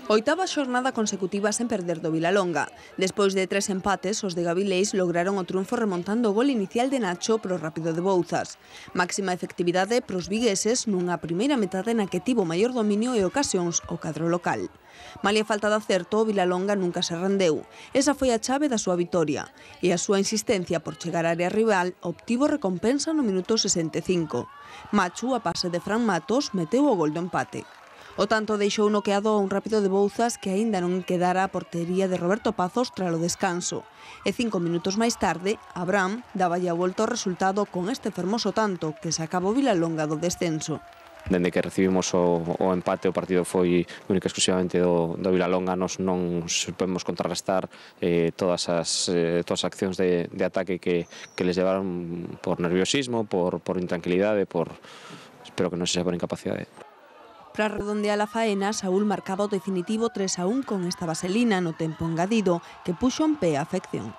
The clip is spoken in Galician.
Oitava xornada consecutiva sen perder do Vilalonga. Despois de 3 empates, os de Gavileis lograron o triunfo remontando o gol inicial de Nacho pro Rápido de Bouzas. Máxima efectividade pros vigueses nunha primeira metade na que tivo maior dominio e ocasións o cadro local. Malia falta de acerto, o Vilalonga nunca se rendeu. Esa foi a chave da súa vitoria. E a súa insistencia por chegar á área rival obtivo recompensa no minuto 65. Machu, a pase de Fran Matos, meteu o gol do empate. O tanto deixou noqueado a un Rápido de Bouzas que aínda non quedara a portería de Roberto Pazos tras o descanso. E 5 minutos máis tarde, Abraham daballe a volta ao resultado con este fermoso tanto que sacaba o Vilalonga do descenso. Dende que recibimos o empate, o partido foi única exclusivamente do Vilalonga. Nos non supemos contrarrestar todas as accións de ataque que les levaron por nerviosismo, por intranquilidade, espero que non sexa por incapacidade. Para redondear a faena, Saúl marcaba o definitivo 3-1 con esta vaselina no tempo engadido que puxo en pé a afección.